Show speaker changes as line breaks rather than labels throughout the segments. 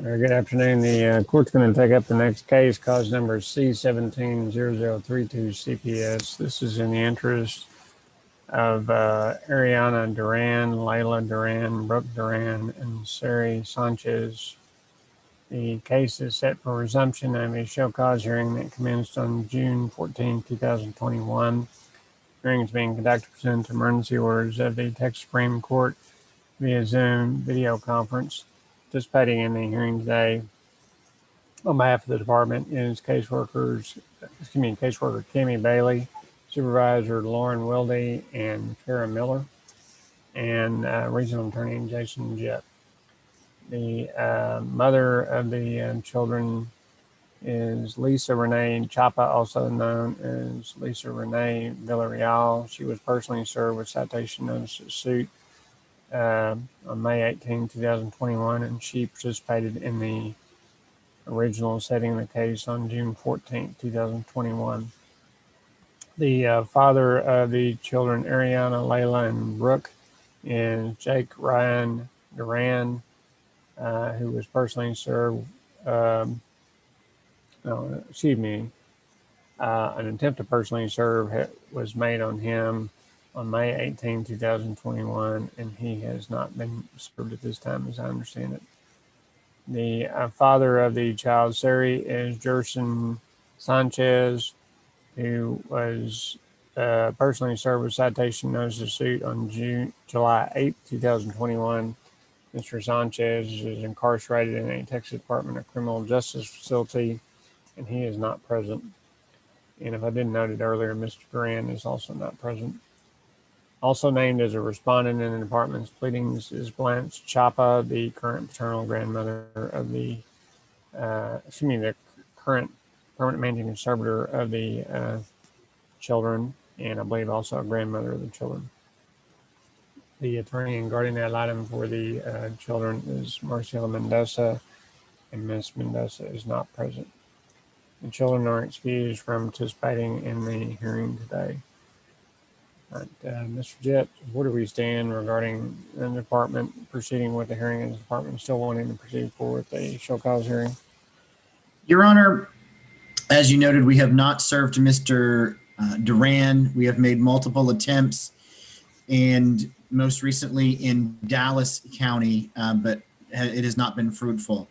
Good afternoon. The court's going to take up the next case, cause number C170032CPS. This is in the interest of Ariana Duran, Layla Duran, Brooke Duran, and Sari Sanchez. The case is set for resumption of a show cause hearing that commenced on June 14, 2021. Hearing is being conducted pursuant to emergency orders of the Texas Supreme Court via Zoom video conference. Participating in the hearing today on behalf of the department is caseworker Kimmy Bailey, Supervisor Lauren Wilde and Kara Miller, and Regional Attorney Jason Jett. The mother of the children is Lisa Renee Chapa, also known as Lisa Renee Villarreal. She was personally served with citation notice of suit on May 18, 2021, and she participated in the original setting of the case on June 14, 2021. The father of the children, Ariana, Layla, and Brooke, is Jake Ryan Duran, who was personally served, an attempt to personally serve was made on him on May 18, 2021, and he has not been served at this time, as I understand it. The father of the child, Sari, is Jerson Sanchez, who was personally served with citation notice of suit on July 8, 2021. Mr. Sanchez is incarcerated in a Texas Department of Criminal Justice facility, and he is not present. And if I didn't note it earlier, Mr. Duran is also not present. Also named as a respondent in the department's pleadings is Blanche Chapa, the current paternal grandmother of the current permanent managing conservator of the children, and I believe also a grandmother of the children. The attorney and guardian ad litem for the children is Marcela Mendoza, and Ms. Mendoza is not present. The children are excused from participating in the hearing today. Mr. Jett, where do we stand regarding the department proceeding with the hearing, and the department still wanting to proceed forward with the show cause hearing?
Your Honor, as you noted, we have not served Mr. Duran. We have made multiple attempts, and most recently in Dallas County, but it has not been fruitful.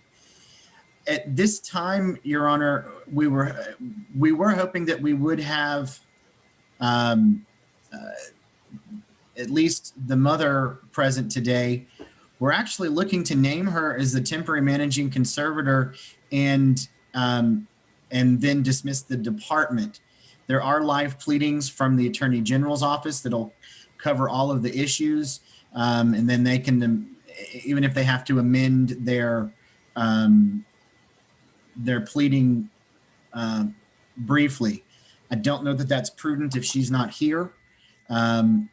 At this time, Your Honor, we were hoping that we would have at least the mother present today. We're actually looking to name her as the temporary managing conservator and then dismiss the department. There are live pleadings from the Attorney General's office that'll cover all of the issues, and then they can, even if they have to amend their pleading briefly. I don't know that that's prudent if she's not here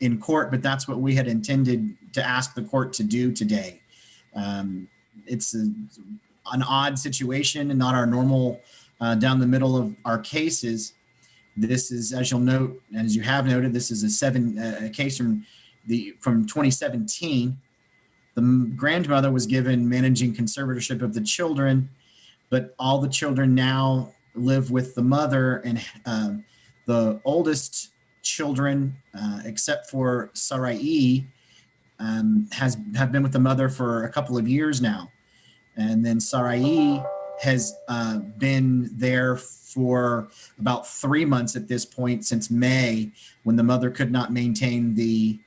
in court, but that's what we had intended to ask the court to do today. It's an odd situation and not our normal down the middle of our cases. This is, as you'll note, and as you have noted, this is a case from 2017. The grandmother was given managing conservatorship of the children, but all the children now live with the mother, and the oldest children, except for Sarai, have been with the mother for a couple of years now. And then Sarai has been there for about 3 months at this point, since May, when the mother could not maintain the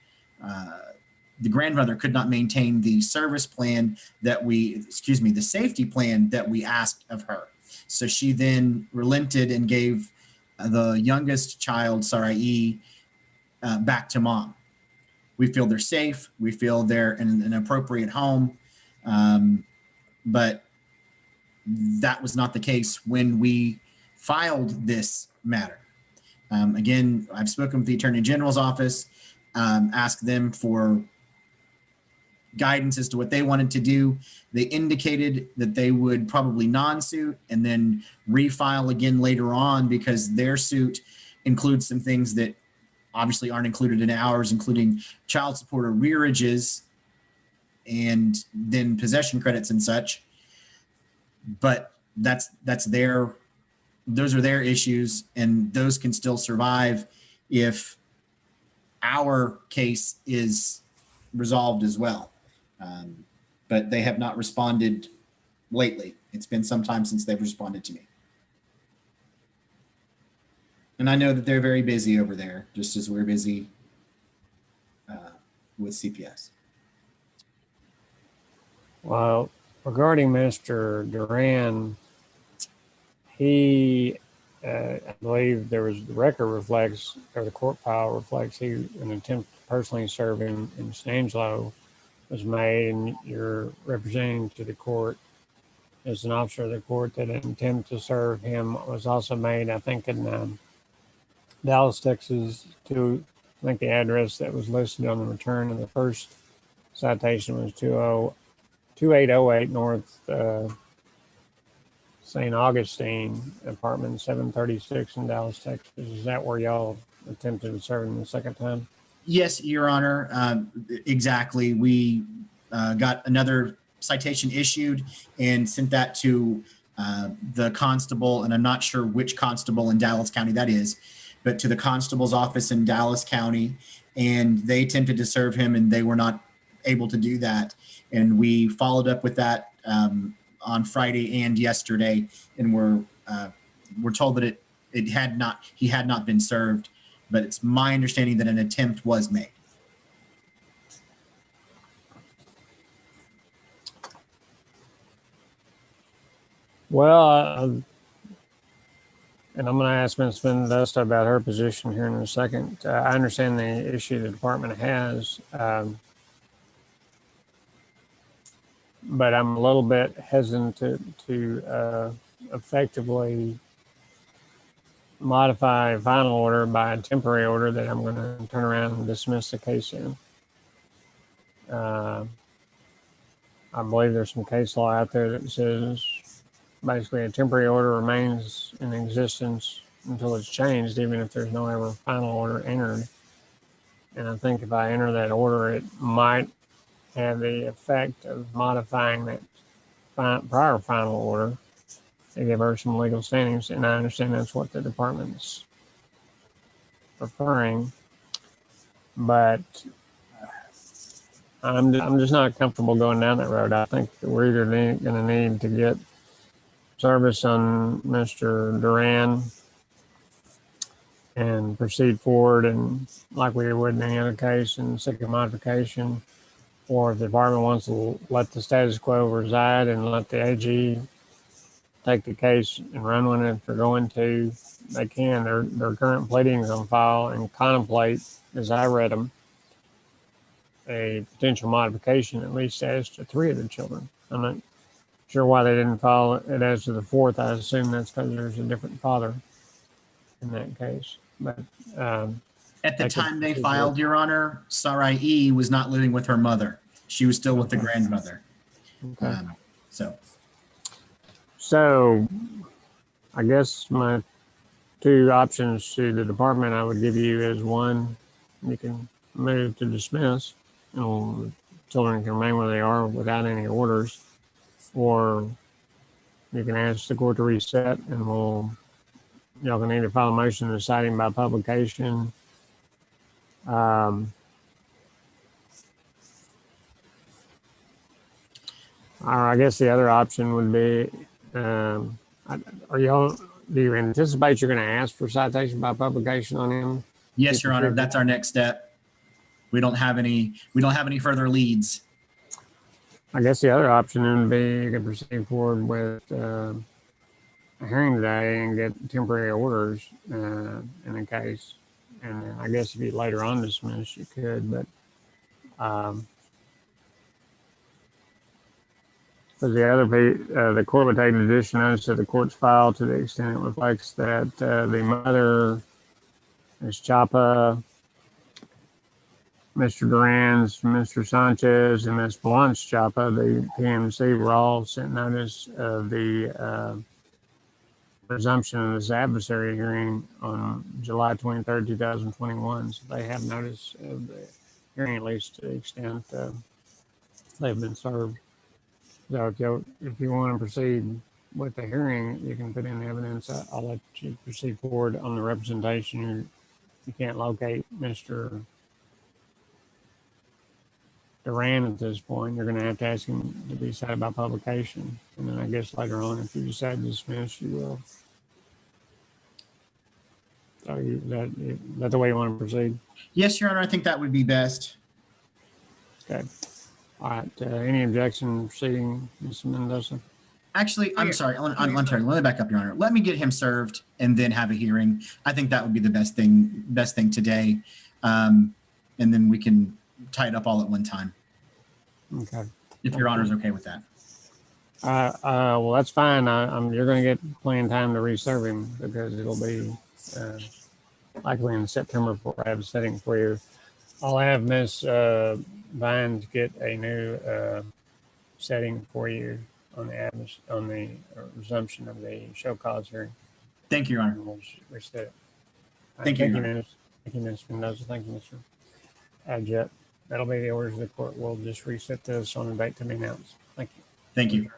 grandmother could not maintain the service plan that the safety plan that we asked of her. So she then relented and gave the youngest child, Sarai, back to mom. We feel they're safe. We feel they're in an appropriate home. But that was not the case when we filed this matter. Again, I've spoken with the Attorney General's office, asked them for guidance as to what they wanted to do. They indicated that they would probably non-suit and then refile again later on, because their suit includes some things that obviously aren't included in ours, including child support arrearages and then possession credits and such. but those are their issues, and those can still survive if our case is resolved as well. But they have not responded lately. It's been some time since they've responded to me. And I know that they're very busy over there, just as we're busy with CPS.
Well, regarding Mr. Duran, he, I believe there was, the record reflects, or the court file reflects, an attempt to personally serve him in San Angelo was made, and you're representing to the court as an officer of the court that an attempt to serve him was also made, I think, in Dallas, Texas, to, I think the address that was listed on the return of the first citation was 2808 North St. Augustine, apartment 736 in Dallas, Texas. Is that where y'all attempted to serve him the second time?
Yes, Your Honor. Exactly. We got another citation issued and sent that to the constable, and I'm not sure which constable in Dallas County that is, but to the constable's office in Dallas County, and they attempted to serve him, and they were not able to do that. And we followed up with that on Friday and yesterday, and we're told that he had not been served, but it's my understanding that an attempt was made.
Well, and I'm going to ask Ms. Mendoza about her position here in a second. I understand the issue the department has, but I'm a little bit hesitant to effectively modify a final order by a temporary order that I'm going to turn around and dismiss the case in. I believe there's some case law out there that says basically a temporary order remains in existence until it's changed, even if there's no ever final order entered. And I think if I enter that order, it might have the effect of modifying that prior final order to give her some legal standings. And I understand that's what the department's preferring, but I'm just not comfortable going down that road. I think we're either going to need to get service on Mr. Duran and proceed forward, and like we would in any other case, and seek a modification, or if the department wants to let the status quo reside and let the AG take the case and run with it, if they're going to, they can. Their current pleadings on file and contemplate, as I read them, a potential modification at least as to 3 of the children. I'm not sure why they didn't file it as to the 4th. I assume that's because there's a different father in that case. But
at the time they filed, Your Honor, Sarai E. was not living with her mother. She was still with the grandmother.
Okay.
So
I guess my 2 options to the department I would give you is, 1, you can move to dismiss, and the children can remain where they are without any orders, or you can ask the court to reset, and y'all can either file a motion deciding by publication. Or I guess the other option would be, do you anticipate you're going to ask for citation by publication on him?
Yes, Your Honor, that's our next step. We don't have any further leads.
I guess the other option would be you could proceed forward with a hearing today and get temporary orders in the case. And I guess if you later on dismiss, you could, but for the other, the court would take judicial notice of the court's file to the extent it reflects that the mother, Ms. Chapa, Mr. Duran's, Mr. Sanchez, and Ms. Blanche Chapa, the PMC, were all sent notice of the resumption of this adversary hearing on July 23rd, 2021. So they have notice of the hearing, at least to the extent they've been served. So if you want to proceed with the hearing, you can put in evidence. I'll let you proceed forward on the representation. You can't locate Mr. Duran at this point. You're going to have to ask him to be cited by publication. And then I guess later on, if you decide to dismiss, you will. So that the way you want to proceed?
Yes, Your Honor, I think that would be best.
Okay. All right. Any objection proceeding, Mr. Mendoza?
Actually, I'm sorry. I'm sorry. Let me back up, Your Honor. Let me get him served and then have a hearing. I think that would be the best thing today. And then we can tie it up all at one time.
Okay.
If Your Honor is okay with that.
Well, that's fine. You're going to get plenty of time to reserve him because it'll be likely in September before I have a setting for you. I'll have Miss Vines get a new setting for you on the resumption of the show cause hearing.
Thank you, Your Honor.
We'll reset it.
Thank you,
Thank you, Ms. Mendoza. Thank you, Mr. Adjet. That'll be the orders of the court. We'll just reset this on the date to be announced. Thank you.
Thank you.